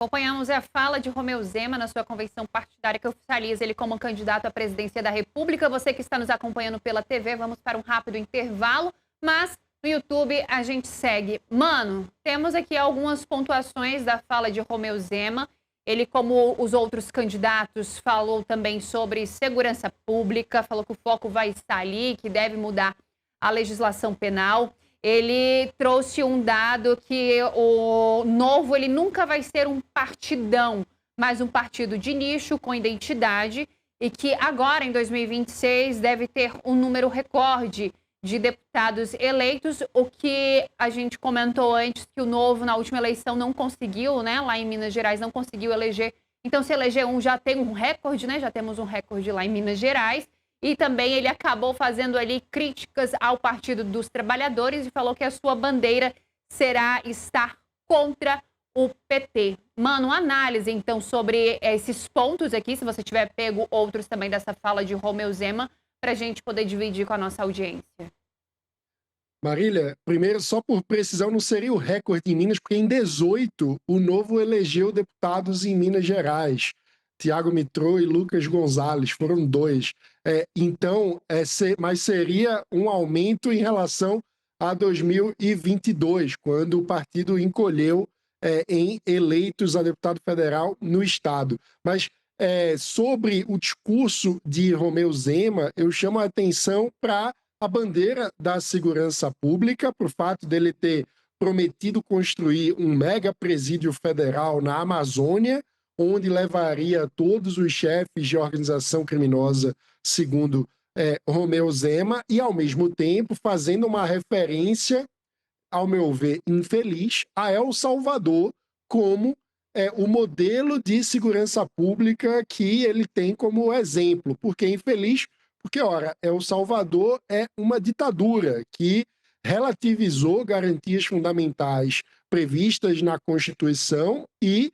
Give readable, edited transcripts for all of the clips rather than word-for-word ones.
Acompanhamos a fala de Romeu Zema na sua convenção partidária que oficializa ele como candidato à presidência da República. Você que está nos acompanhando pela TV, vamos para um rápido intervalo, mas no YouTube a gente segue. Mano, temos aqui algumas pontuações da fala de Romeu Zema. Ele, como os outros candidatos, falou também sobre segurança pública, falou que o foco vai estar ali, que deve mudar a legislação penal. Ele trouxe um dado que o Novo ele nunca vai ser um partidão, mas um partido de nicho com identidade e que agora, em 2026, deve ter um número recorde de deputados eleitos, o que a gente comentou antes que o Novo, na última eleição, não conseguiu, né? Lá em Minas Gerais, não conseguiu eleger. Então, se eleger um, já tem um recorde, né? Já temos um recorde lá em Minas Gerais. E também ele acabou fazendo ali críticas ao Partido dos Trabalhadores e falou que a sua bandeira será estar contra o PT. Mano, análise, então, sobre esses pontos aqui, se você tiver pego outros também dessa fala de Romeu Zema, para a gente poder dividir com a nossa audiência. Marília, primeiro, só por precisão, não seria o recorde em Minas, porque em 18 o Novo elegeu deputados em Minas Gerais. Tiago Mitrô e Lucas Gonzalez, foram dois. Então, mas seria um aumento em relação a 2022, quando o partido encolheu em eleitos a deputado federal no estado. Mas sobre o discurso de Romeu Zema, eu chamo a atenção para a bandeira da segurança pública, para o fato dele ter prometido construir um mega presídio federal na Amazônia, onde levaria todos os chefes de organização criminosa, segundo Romeu Zema, e, ao mesmo tempo, fazendo uma referência, ao meu ver, infeliz, a El Salvador como o modelo de segurança pública que ele tem como exemplo. Por que infeliz? Porque, ora, El Salvador é uma ditadura que relativizou garantias fundamentais previstas na Constituição e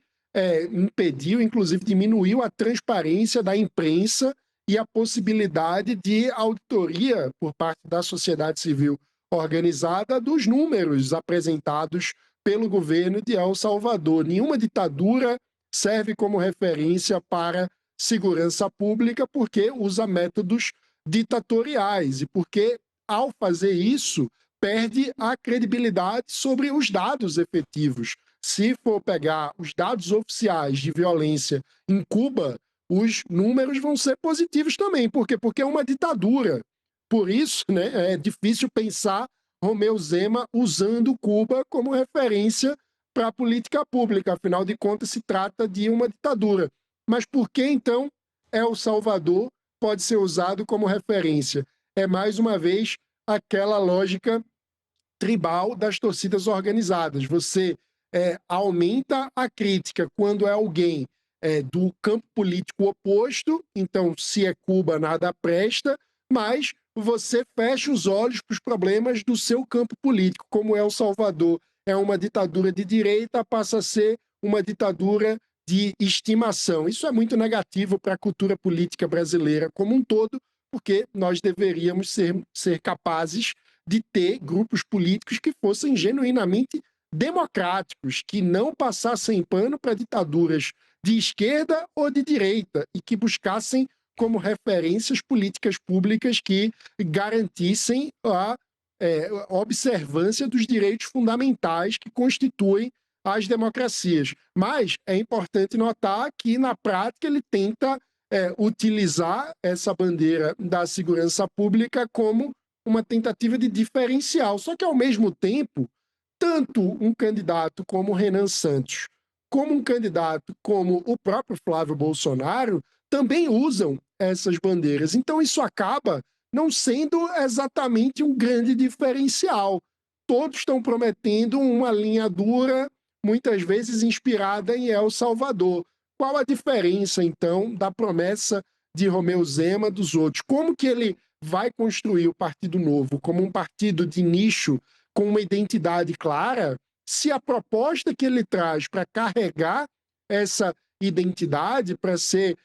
impediu, inclusive diminuiu a transparência da imprensa e a possibilidade de auditoria por parte da sociedade civil organizada dos números apresentados pelo governo de El Salvador. Nenhuma ditadura serve como referência para segurança pública porque usa métodos ditatoriais e porque, ao fazer isso, perde a credibilidade sobre os dados efetivos. Se for pegar os dados oficiais de violência em Cuba, os números vão ser positivos também. Por quê? Porque é uma ditadura. Por isso, né, é difícil pensar Romeu Zema usando Cuba como referência para a política pública. Afinal de contas, se trata de uma ditadura. Mas por que, então, El Salvador pode ser usado como referência? É, mais uma vez, aquela lógica tribal das torcidas organizadas. Você aumenta a crítica quando é alguém do campo político oposto, então, se é Cuba, nada presta, mas você fecha os olhos para os problemas do seu campo político, como El Salvador é uma ditadura de direita, passa a ser uma ditadura de estimação. Isso é muito negativo para a cultura política brasileira como um todo, porque nós deveríamos ser capazes de ter grupos políticos que fossem genuinamente democráticos, que não passassem pano para ditaduras de esquerda ou de direita e que buscassem como referências políticas públicas que garantissem a observância dos direitos fundamentais que constituem as democracias. Mas é importante notar que, na prática, ele tenta utilizar essa bandeira da segurança pública como uma tentativa de diferencial. Só que, ao mesmo tempo, tanto um candidato como Renan Santos, como um candidato como o próprio Flávio Bolsonaro, também usam essas bandeiras. Então, isso acaba não sendo exatamente um grande diferencial. Todos estão prometendo uma linha dura, muitas vezes inspirada em El Salvador. Qual a diferença, então, da promessa de Romeu Zema dos outros? Como que ele vai construir o Partido Novo como um partido de nicho com uma identidade clara, se a proposta que ele traz para carregar essa identidade, para ser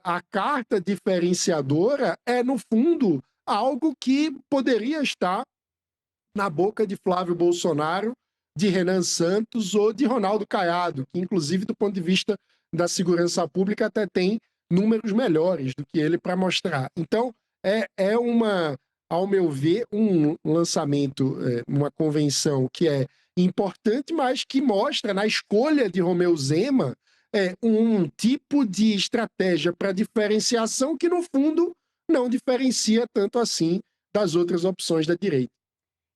a carta diferenciadora, é, no fundo, algo que poderia estar na boca de Flávio Bolsonaro de Renan Santos ou de Ronaldo Caiado, que inclusive do ponto de vista da segurança pública até tem números melhores do que ele para mostrar. Então, ao meu ver, um lançamento, uma convenção que é importante, mas que mostra na escolha de Romeu Zema um tipo de estratégia para diferenciação que, no fundo, não diferencia tanto assim das outras opções da direita.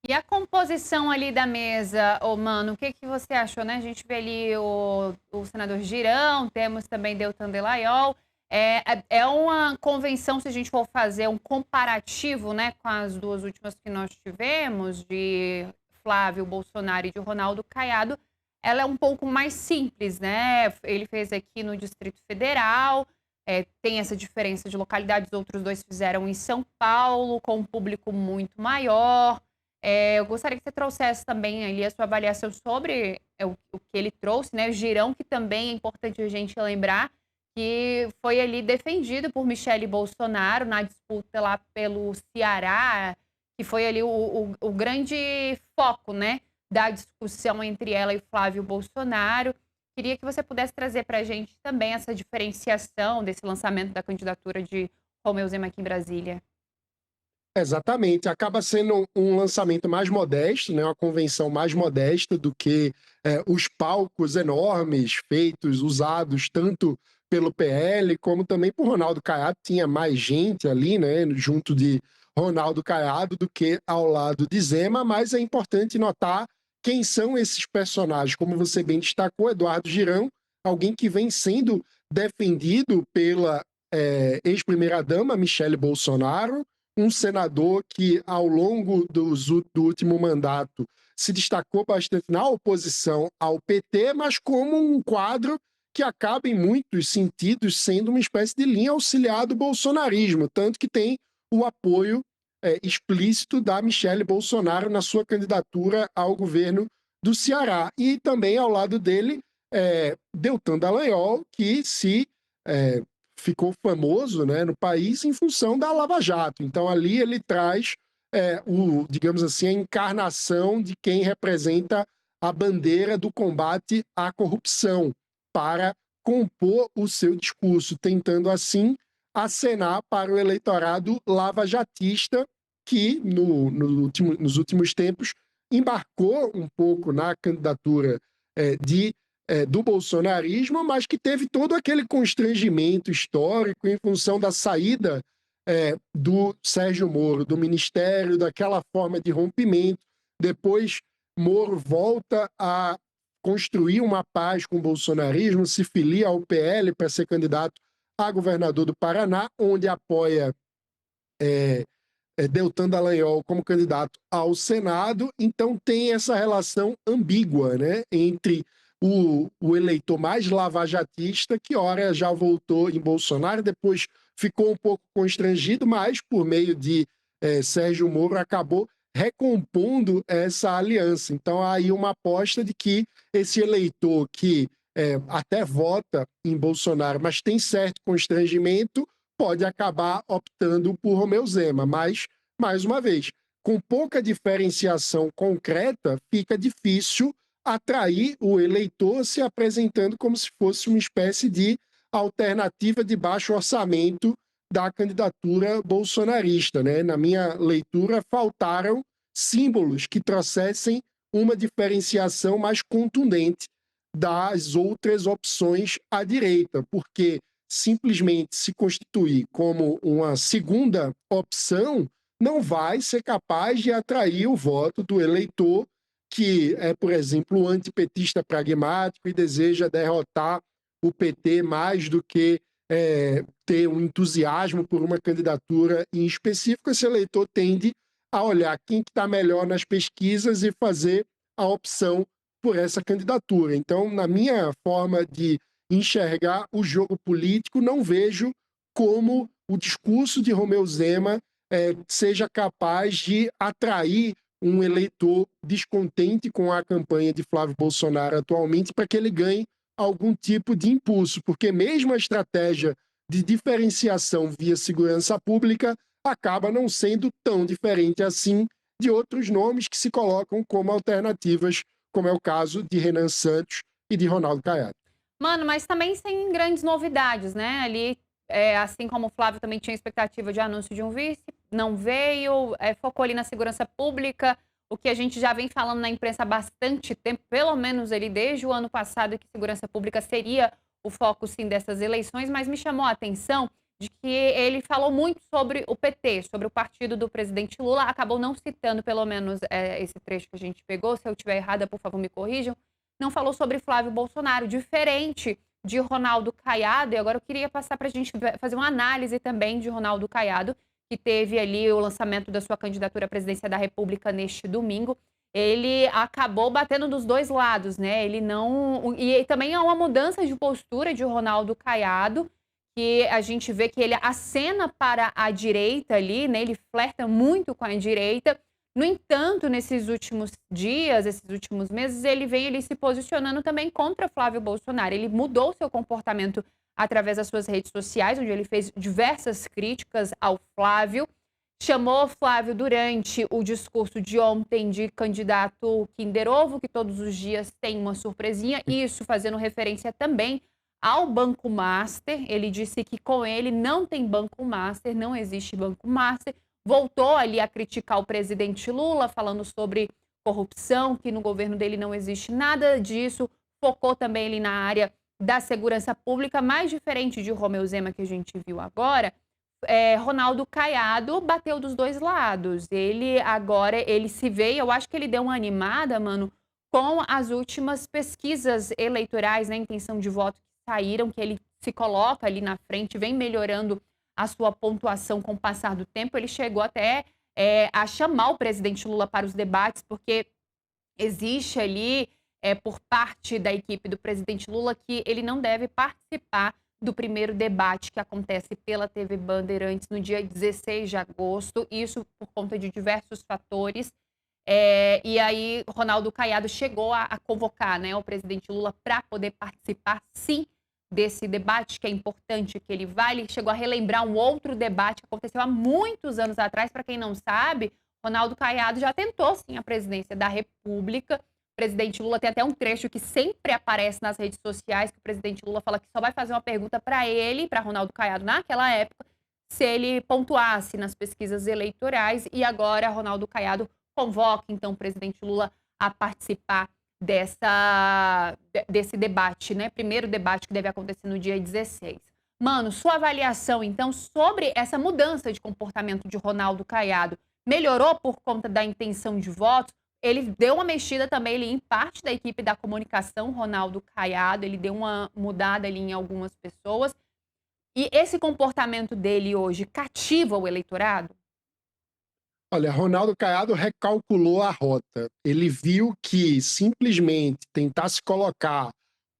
E a composição ali da mesa, ô Mano, o que que você achou, né? A gente vê ali o senador Girão, temos também Deltan Dallagnol. É uma convenção, se a gente for fazer um comparativo, né, com as duas últimas que nós tivemos, de Flávio Bolsonaro e de Ronaldo Caiado, ela é um pouco mais simples, né? Ele fez aqui no Distrito Federal, tem essa diferença de localidades, os outros dois fizeram em São Paulo, com um público muito maior. Eu gostaria que você trouxesse também ali a sua avaliação sobre o que ele trouxe, né? O Girão, que também é importante a gente lembrar, que foi ali defendido por Michele Bolsonaro na disputa lá pelo Ceará, que foi ali o grande foco, né, da discussão entre ela e Flávio Bolsonaro. Queria que você pudesse trazer para a gente também essa diferenciação desse lançamento da candidatura de Romeu Zema aqui em Brasília. Exatamente, acaba sendo um lançamento mais modesto, né, uma convenção mais modesta do que os palcos enormes feitos, usados tanto pelo PL como também por Ronaldo Caiado. Tinha mais gente ali, né, junto de Ronaldo Caiado do que ao lado de Zema, mas é importante notar quem são esses personagens. Como você bem destacou, Eduardo Girão, alguém que vem sendo defendido pela ex-primeira-dama Michele Bolsonaro, um senador que, ao longo do último mandato, se destacou bastante na oposição ao PT, mas como um quadro que acaba, em muitos sentidos, sendo uma espécie de linha auxiliar do bolsonarismo, tanto que tem o apoio explícito da Michele Bolsonaro na sua candidatura ao governo do Ceará. E também, ao lado dele, Deltan Dallagnol, que ficou famoso, né, no país em função da Lava Jato. Então, ali ele traz, digamos assim, a encarnação de quem representa a bandeira do combate à corrupção para compor o seu discurso, tentando, assim, acenar para o eleitorado lavajatista que, nos últimos tempos, embarcou um pouco na candidatura do bolsonarismo, mas que teve todo aquele constrangimento histórico em função da saída do Sérgio Moro do ministério, daquela forma de rompimento. Depois, Moro volta a construir uma paz com o bolsonarismo, se filia ao PL para ser candidato a governador do Paraná, onde apoia Deltan Dallagnol como candidato ao Senado. Então tem essa relação ambígua, né, entre o eleitor mais lavajatista, que ora já votou em Bolsonaro, depois ficou um pouco constrangido, mas por meio de Sérgio Moro acabou recompondo essa aliança. Então há aí uma aposta de que esse eleitor que até vota em Bolsonaro, mas tem certo constrangimento, pode acabar optando por Romeu Zema. Mas, mais uma vez, com pouca diferenciação concreta, fica difícil atrair o eleitor se apresentando como se fosse uma espécie de alternativa de baixo orçamento da candidatura bolsonarista, né? Na minha leitura, faltaram símbolos que trouxessem uma diferenciação mais contundente das outras opções à direita, porque simplesmente se constituir como uma segunda opção não vai ser capaz de atrair o voto do eleitor que é, por exemplo, um antipetista pragmático e deseja derrotar o PT mais do que ter um entusiasmo por uma candidatura em específico. Esse eleitor tende a olhar quem está melhor nas pesquisas e fazer a opção por essa candidatura. Então, na minha forma de enxergar o jogo político, não vejo como o discurso de Romeu Zema seja capaz de atrair um eleitor descontente com a campanha de Flávio Bolsonaro atualmente para que ele ganhe algum tipo de impulso, porque mesmo a estratégia de diferenciação via segurança pública acaba não sendo tão diferente assim de outros nomes que se colocam como alternativas como é o caso de Renan Santos e de Ronaldo Caiado. Mano, mas também sem grandes novidades, né? Ali, assim como o Flávio também tinha expectativa de anúncio de um vice, não veio, focou ali na segurança pública, o que a gente já vem falando na imprensa há bastante tempo, pelo menos ele desde o ano passado, que segurança pública seria o foco, sim, dessas eleições, mas me chamou a atenção de que ele falou muito sobre o PT, sobre o partido do presidente Lula, acabou não citando, pelo menos, esse trecho que a gente pegou. Se eu estiver errada, por favor, me corrijam. Não falou sobre Flávio Bolsonaro, diferente de Ronaldo Caiado. E agora eu queria passar para a gente fazer uma análise também de Ronaldo Caiado, que teve ali o lançamento da sua candidatura à presidência da República neste domingo. Ele acabou batendo dos dois lados, né? Ele não. E também há uma mudança de postura de Ronaldo Caiado, que a gente vê que ele acena para a direita ali, né? Ele flerta muito com a direita. No entanto, nesses últimos dias, esses últimos meses, ele vem ali se posicionando também contra Flávio Bolsonaro. Ele mudou seu comportamento através das suas redes sociais, onde ele fez diversas críticas ao Flávio. Chamou Flávio durante o discurso de ontem de candidato Kinder Ovo, que todos os dias tem uma surpresinha, isso fazendo referência também ao Banco Master. Ele disse que com ele não tem Banco Master, não existe Banco Master. Voltou ali a criticar o presidente Lula, falando sobre corrupção, que no governo dele não existe nada disso. Focou também ali na área da segurança pública, mais diferente de Romeu Zema, que a gente viu agora. Ronaldo Caiado bateu dos dois lados. Ele agora, ele se vê, eu acho que ele deu uma animada, mano, com as últimas pesquisas eleitorais, né, intenção de voto que saíram, que ele se coloca ali na frente, vem melhorando a sua pontuação com o passar do tempo. Ele chegou até a chamar o presidente Lula para os debates, porque existe ali, por parte da equipe do presidente Lula, que ele não deve participar do primeiro debate que acontece pela TV Bandeirantes no dia 16 de agosto, isso por conta de diversos fatores. E aí, Ronaldo Caiado chegou a convocar, né, o presidente Lula para poder participar, sim, desse debate, que é importante que ele vá. Ele chegou a relembrar um outro debate que aconteceu há muitos anos atrás. Para quem não sabe, Ronaldo Caiado já tentou, sim, a presidência da República. O presidente Lula tem até um trecho que sempre aparece nas redes sociais, que o presidente Lula fala que só vai fazer uma pergunta para ele, para Ronaldo Caiado, naquela época, se ele pontuasse nas pesquisas eleitorais. E agora Ronaldo Caiado convoca, então, o presidente Lula a participar desse debate, né? Primeiro debate que deve acontecer no dia 16. Mano, sua avaliação, então, sobre essa mudança de comportamento de Ronaldo Caiado, melhorou por conta da intenção de votos? Ele deu uma mexida também ali em parte da equipe da comunicação, Ronaldo Caiado, ele deu uma mudada ali em algumas pessoas. E esse comportamento dele hoje cativa o eleitorado? Olha, Ronaldo Caiado recalculou a rota. Ele viu que simplesmente tentar se colocar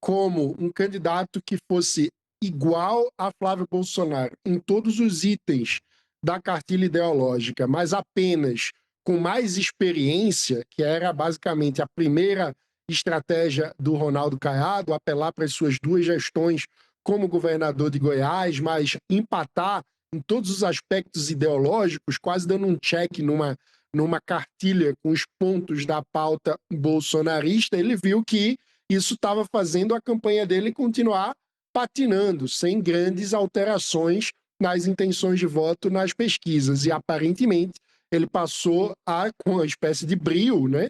como um candidato que fosse igual a Flávio Bolsonaro em todos os itens da cartilha ideológica, mas apenas com mais experiência, que era basicamente a primeira estratégia do Ronaldo Caiado, apelar para as suas duas gestões como governador de Goiás, mas empatar em todos os aspectos ideológicos, quase dando um check numa cartilha com os pontos da pauta bolsonarista. Ele viu que isso estava fazendo a campanha dele continuar patinando, sem grandes alterações nas intenções de voto nas pesquisas. E, aparentemente, ele passou com uma espécie de brio, né?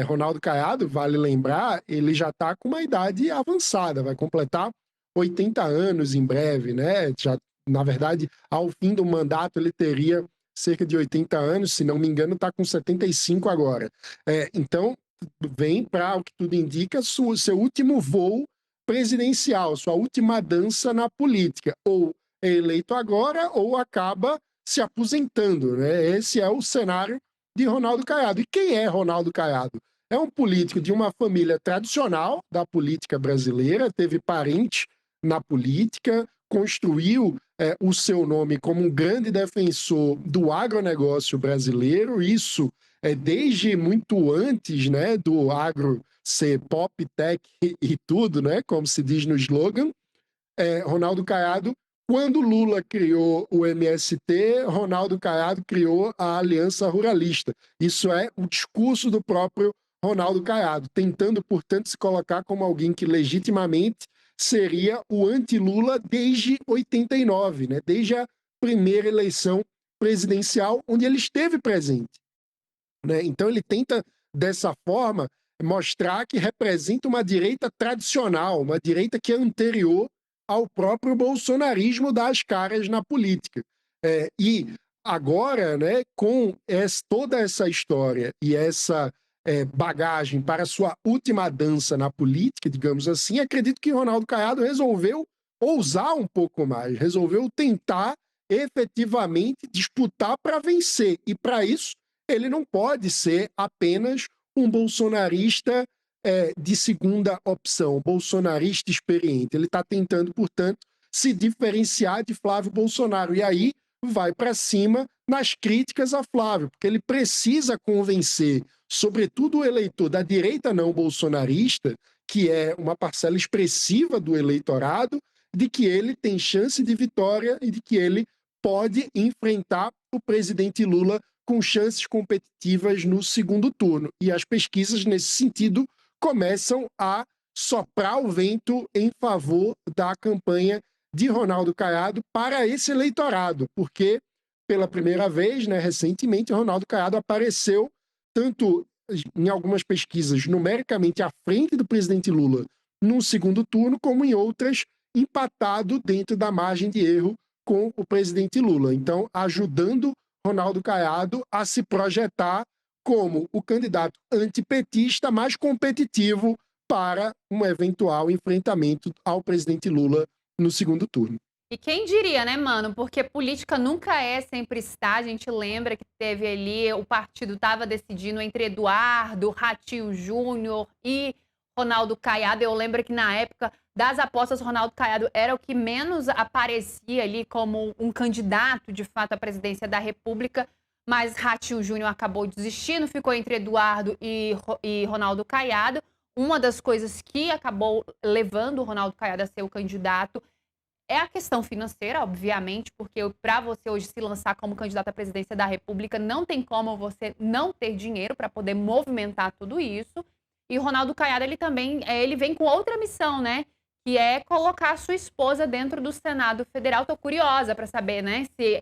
Ronaldo Caiado, vale lembrar, ele já está com uma idade avançada, vai completar 80 anos em breve, né? Já, na verdade, ao fim do mandato, ele teria cerca de 80 anos, se não me engano, está com 75 agora. Então, vem para, o que tudo indica, seu último voo presidencial, sua última dança na política. Ou é eleito agora, ou acaba se aposentando, né? Esse é o cenário de Ronaldo Caiado. E quem é Ronaldo Caiado? É um político de uma família tradicional da política brasileira, teve parente na política, construiu o seu nome como um grande defensor do agronegócio brasileiro, isso desde muito antes, né, do agro ser pop, tech e tudo, né, como se diz no slogan. Ronaldo Caiado, quando Lula criou o MST, Ronaldo Caiado criou a Aliança Ruralista. Isso é o discurso do próprio Ronaldo Caiado, tentando, portanto, se colocar como alguém que legitimamente seria o anti-Lula desde 89, né? Desde a primeira eleição presidencial, onde ele esteve presente, né? Então ele tenta, dessa forma, mostrar que representa uma direita tradicional, uma direita que é anterior ao próprio bolsonarismo das caras na política. E agora, né, com toda essa história e essa bagagem para a sua última dança na política, digamos assim, acredito que Ronaldo Caiado resolveu ousar um pouco mais, resolveu tentar efetivamente disputar para vencer. E para isso, ele não pode ser apenas um bolsonarista de segunda opção, bolsonarista experiente. Ele está tentando, portanto, se diferenciar de Flávio Bolsonaro. E aí vai para cima nas críticas a Flávio, porque ele precisa convencer, sobretudo o eleitor da direita não bolsonarista, que é uma parcela expressiva do eleitorado, de que ele tem chance de vitória e de que ele pode enfrentar o presidente Lula com chances competitivas no segundo turno. E as pesquisas, nesse sentido, começam a soprar o vento em favor da campanha de Ronaldo Caiado para esse eleitorado, porque pela primeira vez, né, recentemente, Ronaldo Caiado apareceu tanto em algumas pesquisas numericamente à frente do presidente Lula no segundo turno, como em outras empatado dentro da margem de erro com o presidente Lula. Então, ajudando Ronaldo Caiado a se projetar como o candidato antipetista mais competitivo para um eventual enfrentamento ao presidente Lula no segundo turno. E quem diria, né, mano? Porque política nunca sempre está. A gente lembra que teve ali, o partido estava decidindo entre Eduardo, Ratinho Júnior e Ronaldo Caiado. Eu lembro que na época das apostas, Ronaldo Caiado era o que menos aparecia ali como um candidato, de fato, à presidência da República. Mas Ratinho Júnior acabou desistindo, ficou entre Eduardo e Ronaldo Caiado. Uma das coisas que acabou levando o Ronaldo Caiado a ser o candidato é a questão financeira, obviamente, porque para você hoje se lançar como candidato à presidência da República, não tem como você não ter dinheiro para poder movimentar tudo isso. E o Ronaldo Caiado, ele também ele vem com outra missão, né? Que é colocar a sua esposa dentro do Senado Federal. Estou curiosa para saber, né? Se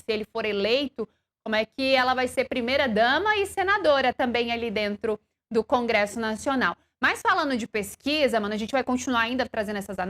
ele for eleito, como é que ela vai ser primeira-dama e senadora também ali dentro do Congresso Nacional. Mas falando de pesquisa, mano, a gente vai continuar ainda trazendo essas análises.